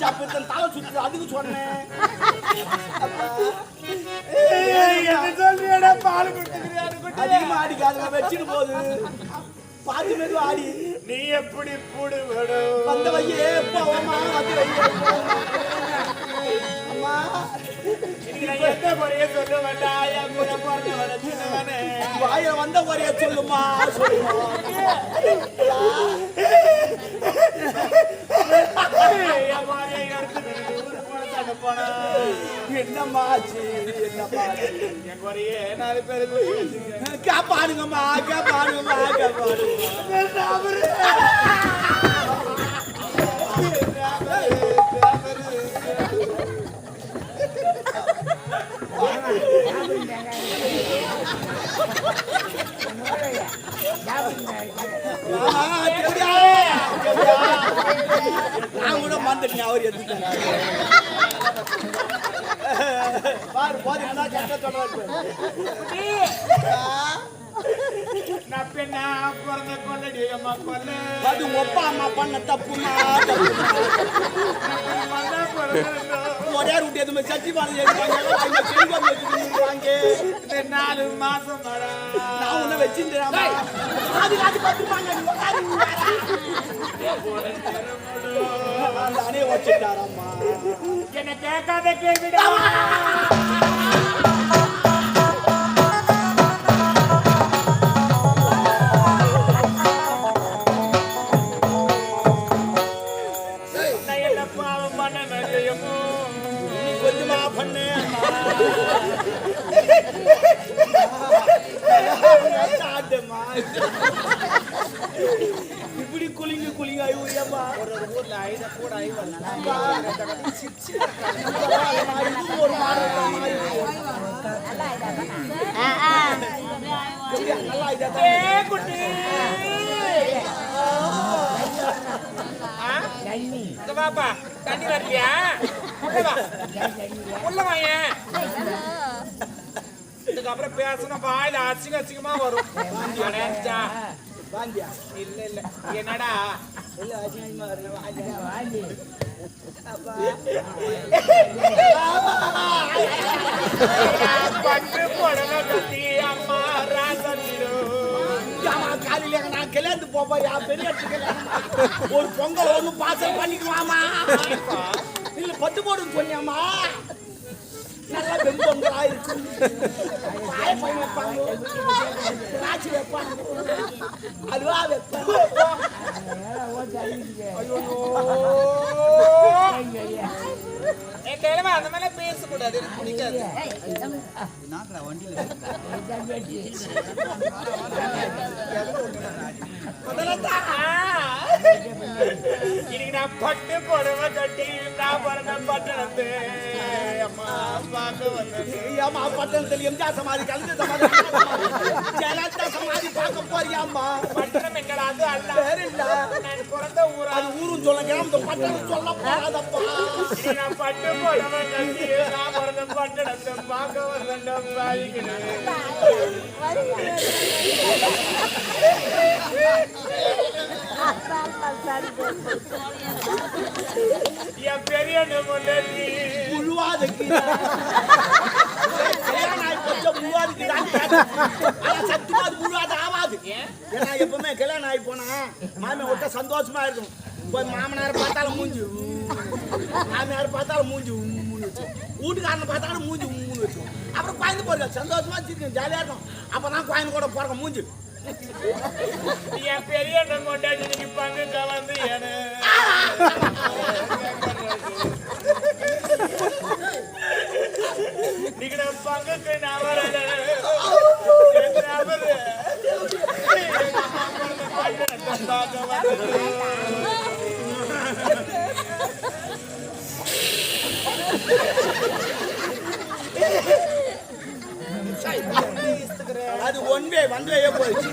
சப்பத்தன் தலை சுத்து அதுக்கு சொன்னேன். சொல்றியடா பால் குடிக்கிறாரு அதிகமா அடிக்காதுங்க வச்சுட்டு போகுது பாத்து மெது ஆடி. நீ எப்படி போடுவடும் வந்த வையே போவமா அது வையே அம்மா எந்த முறைய சொல்ல வேண்டாம் என் கூட பிறந்தவன சின்னவனே வாய வந்த முறைய சொல்லுமா சொல்லுமா என் மாதிரியை எடுத்து ஊருக்கு போன போனா என்னம்மா ஆச்சு என்னம்மா என் குறையே 4 பேருக்கு காப்பாடுங்கம்மா காப்பாடுங்கம்மா நான் கூட வந்துட்டேன் அவர் எடுத்துட்டேன் பாரு போதுன்னா கஷ்ட சொல்றாரு நான் பெண்ணா பிறந்த கொள்ளடி அம்மா கொல்ல அது ஒப்பா அம்மா பண்ண தப்புமா ஒரே ரூட் எதுவுமே சட்டி பாருங்க 4 மாசம் நான் உன்னை வச்சிருந்தேன் நானே வச்சுட்டாரம்மா என்ன கேட்காத கேள்விடா இப்படி குளிங்க குளிங்க ஐயம்மா ஊர்ல ஐத கூட பாப்பா தண்ணி வரலையா உள்ள வாங்க இதுக்கப்புறம் பேசணும் வாயில அசிங்கமா வரும் இல்ல இல்ல என்னடா இல்ல அசிங்கமா பட்டு புடவை கட்டி அம்மா ராசனிடோ காலையில நான் கிளந்து போப்பா பெரிய ஒரு பொங்கல் ஒண்ணு பாசல் பண்ணிக்குவாமா இல்ல பட்டு போடுன்னு சொன்னியாமா நல்லா வெண்பொங்கலா இருக்கும் பாயப்பம் வைப்பாங்க காய்ச்சி வைப்பாங்க அல்வா வைப்பாங்க அந்த மேல பேசக்கூடாது எனக்கு பிடிக்காது இன்னைக்கு நான் பட்டு புடவை கட்டி நான் பிறந்த பட்டணத்து அம்மா பட்டணத்தில் எம்ஜிஆர் சமாதி கலந்து சமாதி ஜெயலலிதா சமாதி பார்க்க போறியாம்மா பட்டணம் எங்கடா அது அல்ல வேற இல்ல நான் பிறந்த ஊரா அது ஊரும் சொல்ல கிராமத்து பட்டணம் சொல்ல போறாதப்பா நான் பட்டு புடவை கட்டி நான் பிறந்த பட்டணத்தை பார்க்க வரேன் பாதிக்கிறேன் என் பெரிய முழுவாதுக்கு சத்தியமா அது முழுவாது ஆகாது. ஏன்னா எப்பவுமே கல்யாணம் ஆகி போனா மாமியை விட்டா சந்தோஷமா இருக்கும். மாமனார் பார்த்தாலும் மூஞ்சி மாமியார் பார்த்தாலும் மூஞ்சி உம்முன்னு வச்சு வீட்டுக்காரனை பார்த்தாலும் மூஞ்சி உம்முன்னு வச்சு அப்புறம் குழந்தை போறோம் சந்தோஷமா வச்சிருக்கேன் ஜாலியா இருக்கும். அப்பதான் குழந்தை கூட போறோம் மூஞ்சி என் பெரிய கொண்டாடி பங்கு கலந்து நீங்க பங்குக்கு நான் வரல அது ஒன்வே வந்து போயிடுச்சு.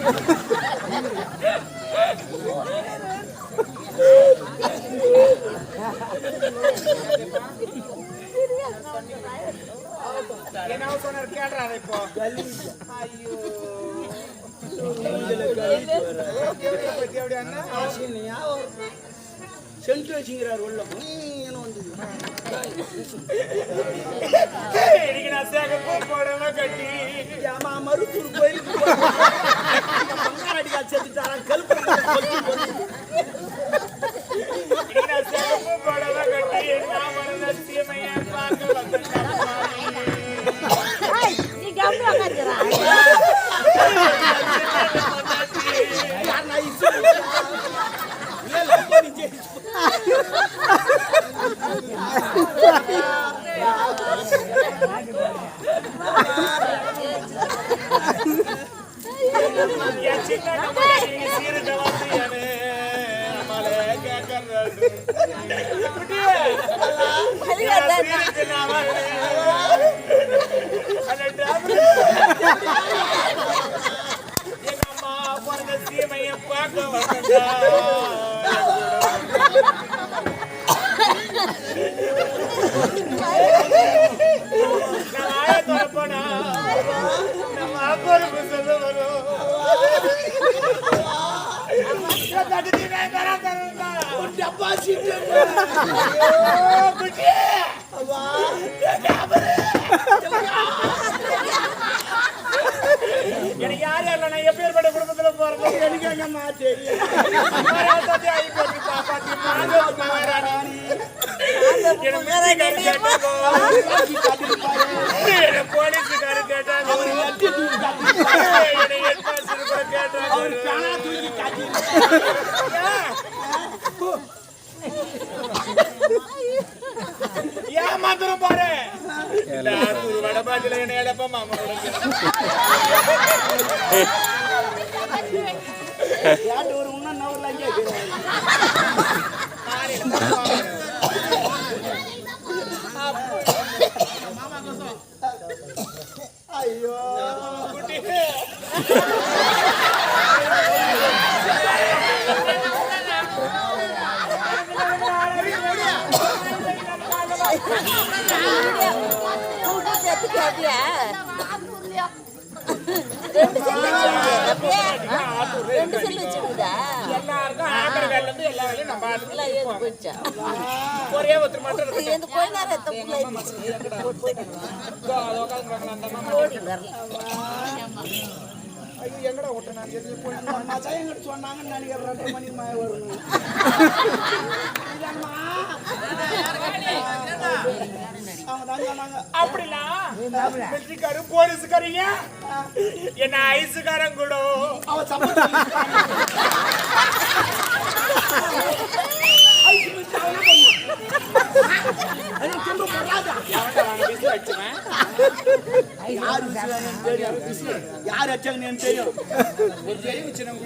என்ன சொன்னார் கேட்றாரு இப்போ ஐயோ சென்ட் வச்சுங்கிறார் உள்ள வந்து இன்னைக்கு நான் சேகப்பூ போடவே கட்டி ஆமா மருத்தூர் கோயிலுக்கு பங்காரடிக்கா செத்துட்டாரா கல்பனை இன்னைக்கு நான் சேகப்பூ போடவே கட்டி நான் மறந்த சீமையை பார்க்க வந்துட்டேன் நீ கம்மியா கத்துறா சீமையை பார்க்க வந்துட்டேன் நம்ம அப்பருக்கு சொல்ல வரும் எனக்கு யார் யார் நான் எப்பேற்பட்ட குடும்பத்துல போறது எனக்கு எங்கம்மா தெரியும் போலீஸுக்காரு கேட்டாங்க ஏமாத்துறோம் பாரு வடபாட்டில என்ன எடப்பா மாமா ஒரு இன்னும் நவர்லாம் ஐயோ எல்லாருக்கும் ஆக்கிற வேலை இருந்து எல்லா வேலையும் நம்ம ஒரே ஒருத்தர் மட்டும் எங்கடா ஓட்டுறாங்க சொன்னாங்கன்னு நினைக்கிறேன் 2 மணி மேல வரணும் அப்படிலாம் வெற்றிக்காரு போலீஸுக்காரங்க என்ன ஐஸுக்காரன் கூட அவன் சம்பளம் யார் அச்சாங்கன்னு தெரியும்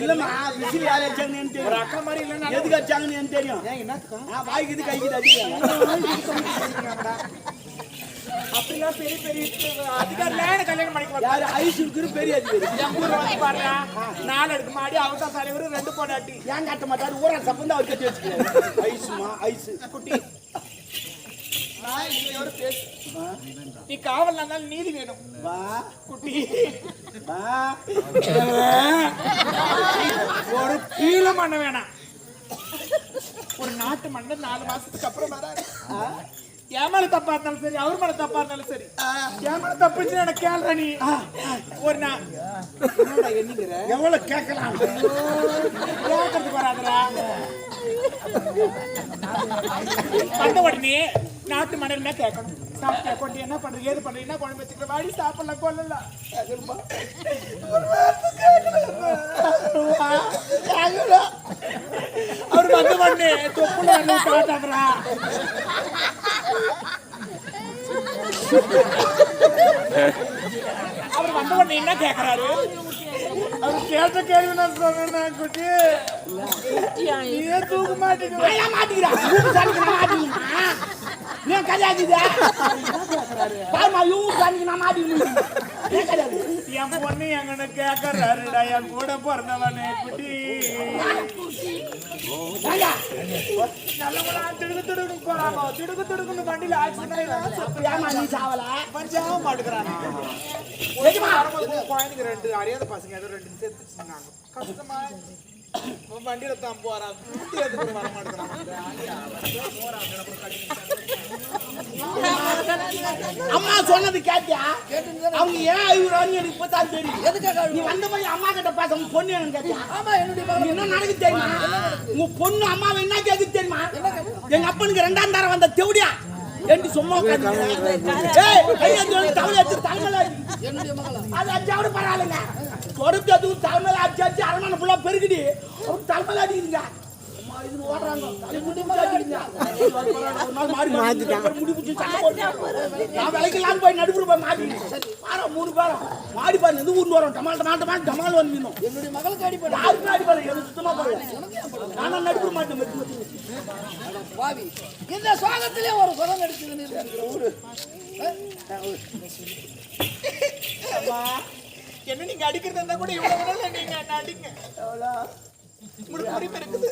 இல்லம்மா விசில் யார் அச்சாங்கன்னு தெரியும் அக்கா மாதிரி இல்ல எதுக்கு அச்சாங்கன்னு தெரியும் வாய்க்குது கைக்குது அதிகம் அப்படிலாம் பெரிய பெரிய அதிகாரில கல்யாணம் பண்ணிக்கலாம் யாரு ஐஸ் இருக்கிற பெரிய அதிகாரி என் ஊர் வந்து பாருங்க 4 அடுக்கு மாடி அவர்தா தலைவர் 2 பொண்டாட்டி ஏன் காட்ட மாட்டாரு ஊரா சப்பந்தா அவர் கட்டி வச்சுக்கிறாரு ஐஸ்மா ஐஸ் குட்டி நீ காவல் இருந்தாலும் நீதி வேணும் வா குட்டி வா ஒரு கீழே பண்ண வேணாம் ஒரு நாட்டு மன்னர் 4 மாசத்துக்கு அப்புறம் வராரு என் மேல தப்பா இருந்தாலும் சரி அவர் மேல தப்பா இருந்தாலும் சரி என் மேல தப்புச்சு எனக்கு கேள்ற நீ ஒரு நாள் என்னங்கிற எவ்வளவு கேட்கலாம் கேட்கறதுக்கு வராதுரா வந்த உடனே நாட்டு மன்னர்னா கேட்கணும் சாப்பிட்டா கொண்டு என்ன பண்றது ஏது பண்றது என்ன குழம்பு வச்சுக்கிற வாடி சாப்பிடலாம் கொள்ளலாம் அவர் வந்த உடனே தொப்புல காட்டாடுறா அவர் வந்த உடனே என்ன கேட்கிறாரு அவர் கேட்ட கேள்வி நான் சொன்னேன் குட்டி நீயே தூக்க மாட்டேங்கிறா நீ கல்யாணிதா பாருமா யூ நான் மாட்டி என் பொண்ணு எங்கன்னு கேட்கறாருடா என் கூட பிறந்தவனே குட்டி நல்லவனா திடுக்கு திடுக்கு போறாங்க திடுக்கு திடுக்குன்னு வண்டியில ஆக்சிடென்ட் நீ சாவலா பரிசாக மாட்டுக்கிறானா குழந்தைங்க 2 அறியாத பசங்க ஏதோ 2 சேர்த்து சொன்னாங்க கஷ்டமா வண்டியில தான் போறான் வர மாட்டேங்கிறான். அம்மா சொன்னது கேட்டியா? அவங்க ஏன் அழுகுறான்னு எனக்கு இப்பதான் தெரியும். எதுக்காக நீ வந்த மாதிரி அம்மா கிட்ட பேச உங்க பொண்ணு எனக்கு கேட்டியா? ஆமா என்னுடைய மகள் என்ன நடக்குது தெரியுமா? உங்க பொண்ணு அம்மாவை என்ன கேக்குது தெரியுமா? எங்க அப்பனுக்கு 2ஆம் தரம் வந்த தெவடியா என்று சும்மா என்னுடைய மகளா அது அஞ்சாவது பரவாயில்லைங்க. கொடுத்து அதுவும் தலைமையில அடிச்சு அடிச்சு அரண்மனை ஃபுல்லா பெருக்குடி அவரு தலைமையில அடிக்குதுங்க. ஓடுறாங்க நான் விலைக்கெல்லாம் போய் நடுப்புற போய் மாட்டிக்கிட்டேன். 3 பேரும் மாடி பாரு எந்த ஊர்ல வரோம் டமால் டமால் டமால் டமால் வந்து என்னுடைய மகளுக்கு அடிப்படை யாருக்கும் அடிப்பாரு எனக்கு சுத்தமா போறேன். நான் நடுப்புற மாட்டேன். பாவி இந்த சோகத்திலே ஒரு சுகம் அடிச்சது ஊரு. என்ன நீங்க அடிக்கிறதா இருந்தா கூட இவ்வளவு விடல நீங்க என்ன அடிங்க. உங்களுக்கு உரிமை இருக்குது.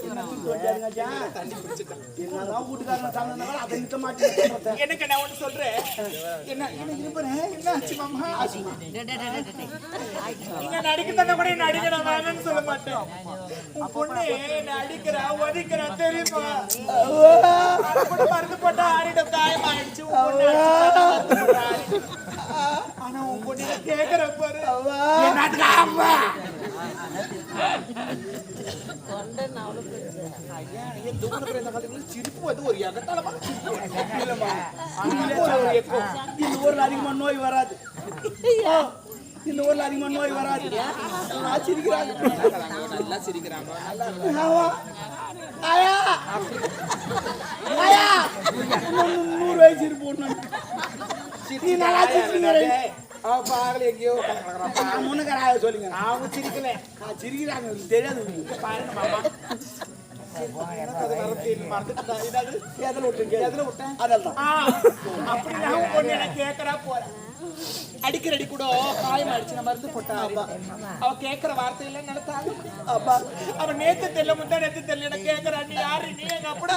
எனக்கு நான் ஒண்ணு சொல்றேன். என்ன என்னாச்சு மாமா? நீங்க நடிக்கிறதா கூட என்ன அடிக்கணும் வேணும்னு சொல்ல மாட்டேன். உன் பொண்ணு என்ன அடிக்கிறா ஒதிக்கிறா தெரியுமா? கூட மருந்து போட்டா ஆறிடும் காயம் ஆயிடுச்சு. ஆனா உன் பொண்ணு கேக்குற பாரு சிரிப்பு வந்து ஒரு எகத்தாலமா இந்த ஊர்ல அதிகமா நோய் வராது. இந்த ஊர்ல அதிகமா நோய் வராது. சிரிக்கிறாங்க நல்லா சிரிக்கிறாங்க. ஆயா ஆயா 100 வயசு இருப்போம். நீ நல்லா சிரிக்கிறீங்க. எங்கேயோ முன்னக்கராய சொல்லுங்க. அவங்க சிரிக்கல சிரிக்கிறாங்க தெரியாது. பாருங்க மாமா அடிக்கிற அடி கூட காயம் அடிச்சு மருந்து போட்டா அவ கேக்குற வார்த்தையில நடத்தாங்க. அவ நேத்து தெரியல முந்தா நேத்து தெரியல கேக்குற நீ யாரு நீ எங்க அப்படி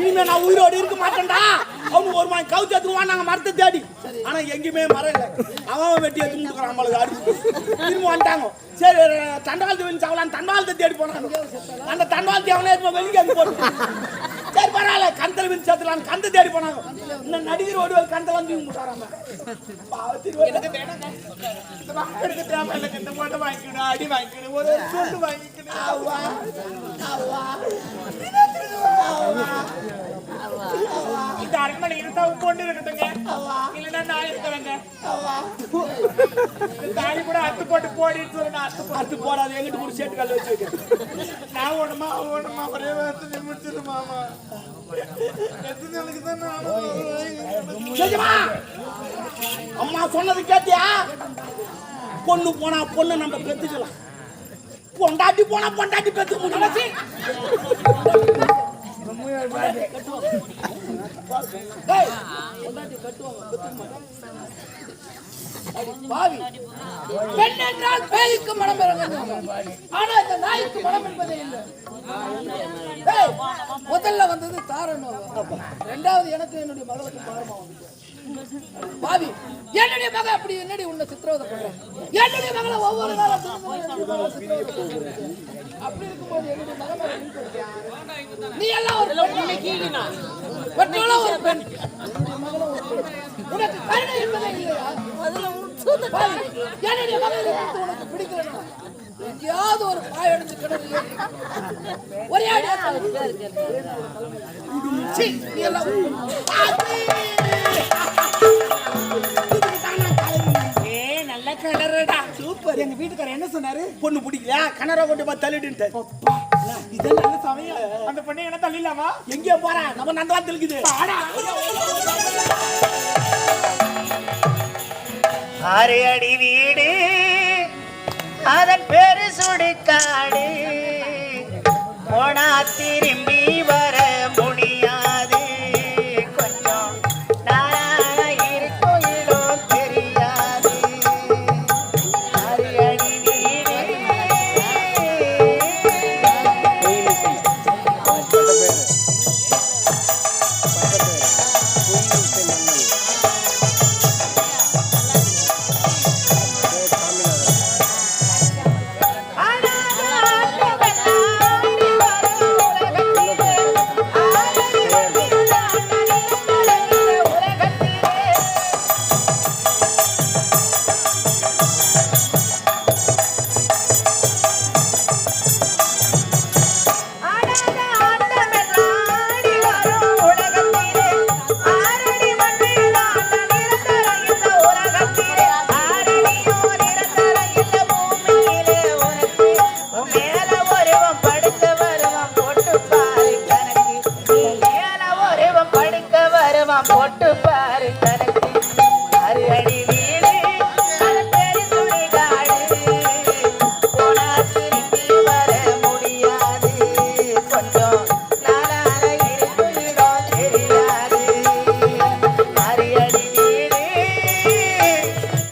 இனிமே நான் உயிரோடு இருக்க மாட்டேன்டா. அவனு ஒரு மாதிரி கவுத்து எடுத்துருவான். நாங்க மரத்தை தேடி ஆனா எங்கேயுமே மரம் இல்லை. அவன் வெட்டி எடுத்து முட்டுக்கிறான். நம்மளுக்கு அடிச்சு திரும்ப வந்துட்டாங்க. சரி தண்டவாளத்தை வெளியே சாவலாம் தண்டவாளத்தை தேடி போனாங்க. அந்த தண்டவாளத்தை அவனே வெளியே போட்டு சரி பரவாயில்ல கந்தல வின் சேர்த்துலாம் கந்த தேடி போனாங்க. இந்த நடிகர் ஒரு கந்த வந்து முட்டாராம இந்த போட்டு வாங்கிக்கணும் அடி வாங்கிக்கணும் ஒரு சொட்டு வாங்கிக்கணும். இந்த அரண்மனை இருந்தா பொண்ணு இருக்கட்டுங்க இல்லைன்னா நான் இருக்கிறேங்க. தாலி கூட அத்து போட்டு போடின்னு சொல்லி நான் அத்து போடாது. எங்கிட்ட ஒரு சேட்டு கல் வச்சு வைக்கிறேன். நான் ஓடுமா ஒரே வார்த்தை முடிச்சிடு மாமா. எத்தனை நாளைக்கு தான் அம்மா சொன்னது கேட்டியா? பொண்ணு போனா பொண்ணு நம்ம பெத்துக்கலாம். பொண்டாட்டி போனா பொண்டாட்டி பெத்து முடிச்சு பெண் என்றால் பேய்க்கு மனம் இறங்குது. ஆனா இந்த நாய்க்கு மனம் என்பதே இல்லை. முதல்ல வந்தது தாரணும். 2வது எனக்கு என்னுடைய மகளுக்கு பாரமா வந்து பாவி என்னுடைய மக அப்படி என்னடி உன்னை சித்திரவதை பண்றேன். என்னுடைய மகளை ஒவ்வொரு நாளும் அப்படி இருக்கும்போது என்னுடைய மகளை நீ எல்லாம் ஒரு பெண் உனக்கு கருணை என்பதே இல்லையா? என்னுடைய மகளை உனக்கு பிடிக்கலன்னா எங்கேயாவது ஒரு பாய் எடுத்து கிடக்கு ஒரே அடியா நீ எல்லாம் நல்ல கிணறுடா சூப்பர். எங்க வீட்டுக்காரர் என்ன சொன்னாரு? பொண்ணு பிடிக்கல கனரா கொண்டு போய் தள்ளிட்டு இது நல்ல சமயம். அந்த பொண்ணை என்ன தள்ளிடலாமா? எங்கேயோ போறேன் நம்ம நந்தவான் இருக்குது. அரை அடி வீடு அதன் பேரு சுடுக்க